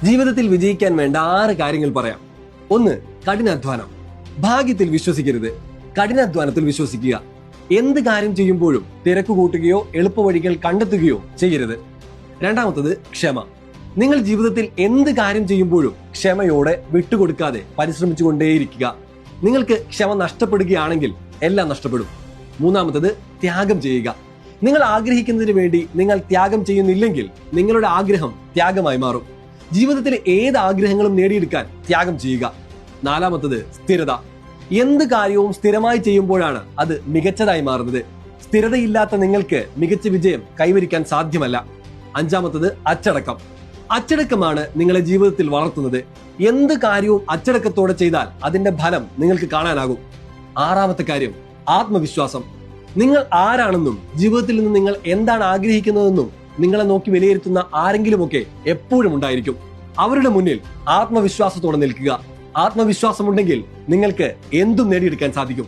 ജീവിതത്തിൽ വിജയിക്കാൻ വേണ്ട 6 കാര്യങ്ങൾ പറയാം. 1. കഠിനാധ്വാനം. ഭാഗ്യത്തിൽ വിശ്വസിക്കരുത്, കഠിനാധ്വാനത്തിൽ വിശ്വസിക്കുക. എന്ത് കാര്യം ചെയ്യുമ്പോഴും തിരക്ക് കൂട്ടുകയോ എളുപ്പവഴികൾ കണ്ടെത്തുകയോ ചെയ്യരുത്. 2. ക്ഷമ. നിങ്ങൾ ജീവിതത്തിൽ എന്ത് കാര്യം ചെയ്യുമ്പോഴും ക്ഷമയോടെ വിട്ടുകൊടുക്കാതെ പരിശ്രമിച്ചുകൊണ്ടേയിരിക്കുക. നിങ്ങൾക്ക് ക്ഷമ നഷ്ടപ്പെടുകയാണെങ്കിൽ എല്ലാം നഷ്ടപ്പെടും. 3. ത്യാഗം ചെയ്യുക. നിങ്ങൾ ആഗ്രഹിക്കുന്നതിന് വേണ്ടി നിങ്ങൾ ത്യാഗം ചെയ്യുന്നില്ലെങ്കിൽ നിങ്ങളുടെ ആഗ്രഹം ത്യാഗമായി മാറും. ജീവിതത്തിലെ ഏത് ആഗ്രഹങ്ങളും നേടിയെടുക്കാൻ ത്യാഗം ചെയ്യുക. 4. സ്ഥിരത. എന്ത് കാര്യവും സ്ഥിരമായി ചെയ്യുമ്പോഴാണ് അത് മികച്ചതായി മാറുന്നത്. സ്ഥിരതയില്ലാത്ത നിങ്ങൾക്ക് മികച്ച വിജയം കൈവരിക്കാൻ സാധ്യമല്ല. 5. അച്ചടക്കം. അച്ചടക്കമാണ് നിങ്ങളെ ജീവിതത്തിൽ വളർത്തുന്നത്. എന്ത് കാര്യവും അച്ചടക്കത്തോടെ ചെയ്താൽ അതിന്റെ ഫലം നിങ്ങൾക്ക് കാണാനാകും. 6. കാര്യം ആത്മവിശ്വാസം. നിങ്ങൾ ആരാണെന്നും ജീവിതത്തിൽ നിന്ന് നിങ്ങൾ എന്താണ് ആഗ്രഹിക്കുന്നതെന്നും നിങ്ങളെ നോക്കി വിലയിരുത്തുന്ന ആരെങ്കിലുമൊക്കെ എപ്പോഴും ഉണ്ടായിരിക്കും. അവരുടെ മുന്നിൽ ആത്മവിശ്വാസത്തോടെ നിൽക്കുക. ആത്മവിശ്വാസമുണ്ടെങ്കിൽ നിങ്ങൾക്ക് എന്തും നേടിയെടുക്കാൻ സാധിക്കും.